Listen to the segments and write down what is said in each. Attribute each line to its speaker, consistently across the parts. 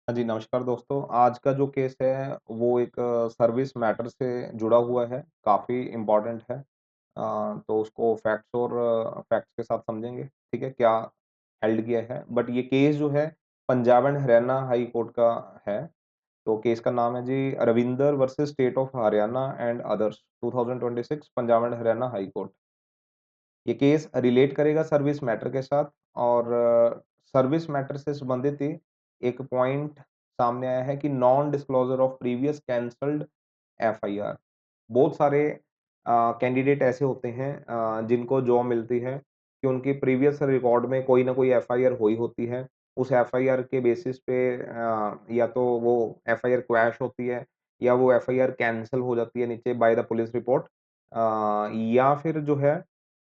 Speaker 1: हाँ जी, नमस्कार दोस्तों। आज का जो केस है वो एक सर्विस मैटर से जुड़ा हुआ है, काफ़ी इम्पोर्टेंट है। तो उसको फैक्ट्स के साथ समझेंगे, ठीक है? क्या हेल्ड किया है। बट ये केस जो है Punjab and Haryana high court का है। तो केस का नाम है G Ravinder versus state of Haryana and others 2026 Punjab and Haryana high court. ये केस रिलेट करेगा सर्विस मैटर के साथ और सर्विस मैटर से संबंधित ही एक पॉइंट सामने आया है कि non disclosure of previous cancelled FIR. बहुत सारे कैंडिडेट ऐसे होते हैं जिनको जॉब मिलती है कि उनकी प्रीवियस रिकॉर्ड में कोई ना कोई एफआईआर हुई होती है। उस एफआईआर के बेसिस पे या तो वो एफआईआर क्वैश होती है या वो एफआईआर कैंसल हो जाती है नीचे बाय द पुलिस रिपोर्ट या फिर जो है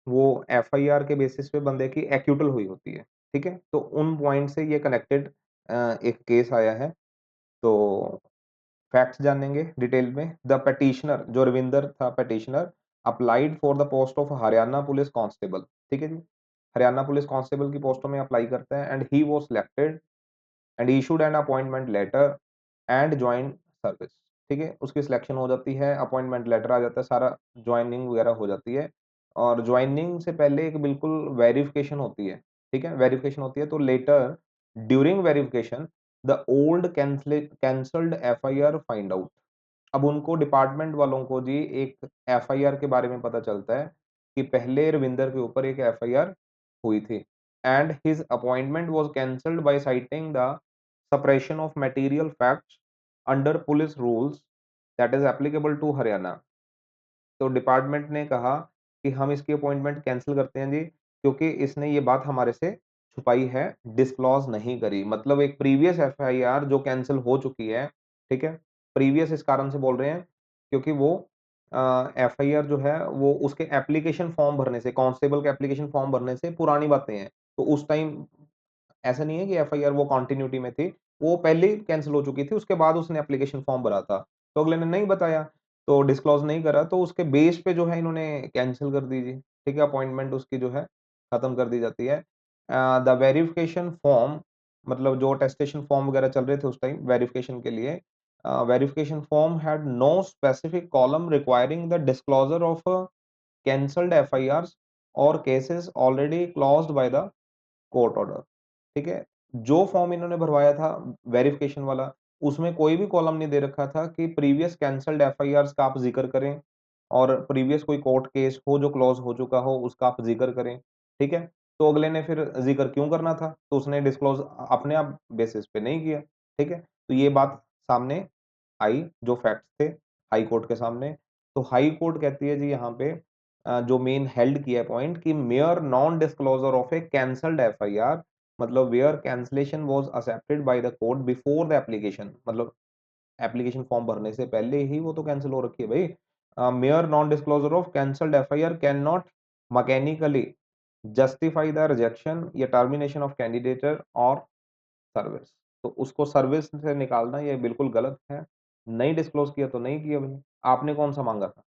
Speaker 1: वो एफआईआर के बेसिस पे बंदे की एक्यूटल हुई होती है, ठीक है? तो उन पॉइंट से ये कनेक्टेड एक केस आया है। तो फैक्ट्स जानेंगे डिटेल में। द पेटिशनर जो रविंदर था petitioner applied for the post of Haryana police constable, ठीक है जी? हरियाणा पुलिस कांस्टेबल की पोस्टों में अप्लाई करते हैं and he was selected and issued an appointment letter and joined service, ठीक है? उसकी सिलेक्शन हो जाती है, अपॉइंटमेंट लेटर आ जाता है, सारा जॉइनिंग वगैरह हो जाती है और जॉइनिंग से पहले एक बिल्कुल वेरिफिकेशन होती है, ठीक है? वेरिफिकेशन होती है तो letter during verification the old cancelled FIR find out. अब उनको डिपार्टमेंट वालों को जी एक एफआईआर के बारे में पता चलता है कि पहले रविंदर के ऊपर एक एफआईआर हुई थी and his appointment was cancelled by citing the suppression of material facts under police rules that is applicable to Haryana. तो डिपार्टमेंट ने कहा कि हम इसकी अपॉइंटमेंट कैंसल करते हैं जी, क्योंकि इसने ये बात हमारे से छुपाई है, डिस्क्लोज़ नहीं करी। मतलब एक प्रीवियस एफआईआर जो कैंसल हो चुकी है, ठीक है? प्रीवियस इस कारण से बोल रहे हैं क्योंकि वो एफआईआर जो है वो उसके एप्लीकेशन फॉर्म भरने से कांस्टेबल के एप्लीकेशन फॉर्म भरने से पुरानी बातें हैं। तो उस टाइम ऐसा नहीं है कि एफआईआर वो कंटिन्यूटी में थी, वो पहले ही कैंसल हो चुकी थी, उसके बाद उसने एप्लीकेशन फॉर्म भरा था। तो अगले ने नहीं बताया, तो डिस्क्लोज़ नहीं करा, तो उसके बेस पे जो है इन्होंने कैंसल कर दी जी, ठीक है? अपॉइंटमेंट उसकी जो है खत्म कर दी जाती है। द वेरिफिकेशन फॉर्म मतलब जो अटेस्टेशन फॉर्म वगैरह चल रहे थे उस टाइम वेरिफिकेशन के लिए verification form had no specific column requiring the disclosure of cancelled FIRs और cases already closed by the court order, ठीक है? जो फॉर्म इन्होंने भरवाया था वेरिफिकेशन वाला, उसमें कोई भी कॉलम नहीं दे रखा था कि प्रीवियस कैंसल्ड एफआईआर्स का आप ज़िक्र करें और प्रीवियस कोई कोर्ट केस हो जो क्लोज़ हो चुका हो, उसका आप ज़िक्र करें, ठीक है? तो अगले ने फिर ज़िक्र क्यों करना था? तो उसने डिस्क्लोज़ अपने आप बेसिस पे नहीं किया, ठीक है? तो ये बात सामने आई, जो फैक्ट्स थे हाई कोर्ट के सामने। तो हाई कोर्ट कहती है जी यहाँ पे जो मेन हेल्ड किया है पॉइंट कि mere non disclosure of a cancelled FIR मतलब where cancellation was accepted by the court before the application मतलब एप्लीकेशन फॉर्म भरने से पहले ही वो तो कैंसिल हो रखी है भाई। Mayor non disclosure of cancelled FIR can not mechanically justify the rejection या टर्मिनेशन ऑफ कैंडिडेटर और सर्विस। तो उसको सर्विस से निकालना ये बिल्कुल गलत है। नहीं डिस्क्लोज किया तो नहीं किया भाई। आपने कौन सा मांगा था?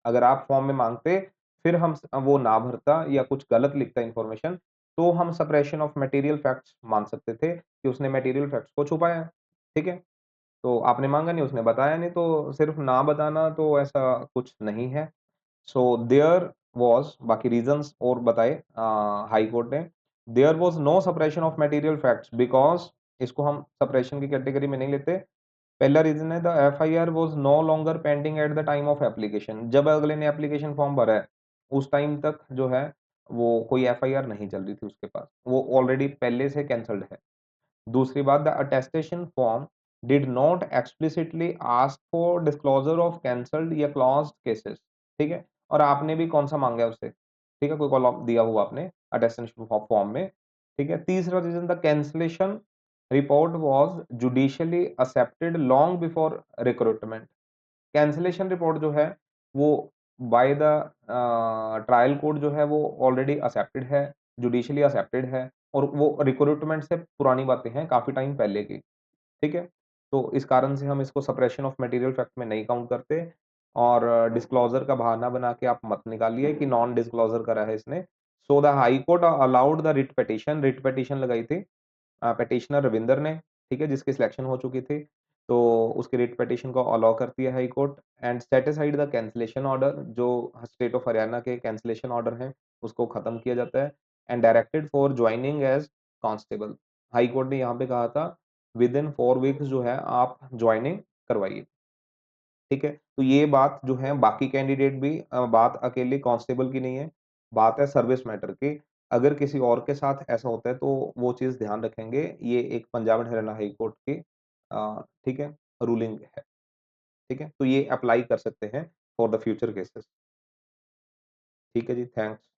Speaker 1: अगर आप फॉर्म में माँगते, फिर हम वो ना भरता या कुछ गलत लिखता इन्फॉर्मेशन, तो हम सप्रेशन ऑफ मटेरियल फैक्ट्स मान सकते थे कि उसने मटेरियल फैक्ट्स को छुपाया है, ठीक है? तो आपने माँगा नहीं, उसने बताया नहीं, तो सिर्फ ना बताना तो ऐसा कुछ नहीं है। सो देयर वाज़ बाकी रीज़न्स और बताए हाई कोर्ट ने, there was no suppression of material facts because इसको हम सप्रेशन की कैटेगरी में नहीं लेते। पहला रीज़न है the FIR was no longer pending at the time of application जब अगले ने एप्लीकेशन फॉर्म भरा है, उस टाइम तक जो है वो कोई एफआईआर नहीं चल रही थी उसके पास। वो ऑलरेडी पहले से कैंसल्ड है। दूसरी बात the attestation form did not explicitly ask for disclosure of cancelled या क्लॉज्ड केसेस, ठीक है? और आपने भी कौन-सा माँगा है उससे, ठीक है? कोई कॉलम दिया हुआ आपने अटेस्टेशन फॉर्म में, ठीक है? तीसरा reason the cancellation report was judicially accepted long before recruitment. Cancellation report जो है वो बाय द ट्रायल कोर्ट जो है वो ऑलरेडी एक्सेप्टेड है, जुडिशियली एक्सेप्टेड है और वो रिक्रूटमेंट से पुरानी बातें हैं, काफ़ी टाइम पहले की, ठीक है? तो इस कारण से हम इसको सप्रेशन ऑफ मटेरियल फैक्ट में नहीं काउंट करते और डिस्क्लोज़र का बहाना बना के आप मत निकालिए कि नॉन डिस्क्लोज़र करा है इसने। So the high court allowed the writ petition लगाई थी पिटिशनर रविंदर ने ठीक है, जिसकी सिलेक्शन हो चुकी थी। तो उसकी रिट पिटीशन को अलाउ करती है high court and set aside the cancellation order जो स्टेट ऑफ हरियाणा के कैंसलेशन ऑर्डर हैं, उसको खत्म किया जाता है and directed for joining as constable. High court ने यहाँ पे कहा था विदिन 4 वीक्स जो है आप जॉइनिंग करवाइए। ठीक है? तो ये बात जो है बाकी कैंडिडेट भी बात अकेले कांस्टेबल की नहीं है, बात है सर्विस मैटर की। अगर किसी और के साथ ऐसा होता है तो वो चीज़ ध्यान रखेंगे। ये एक Punjab and Haryana high court की ठीक है, रूलिंग है। ठीक है? तो ये अप्लाई कर सकते हैं फॉर द फ्यूचर केसेस। ठीक है जी, थैंक्स।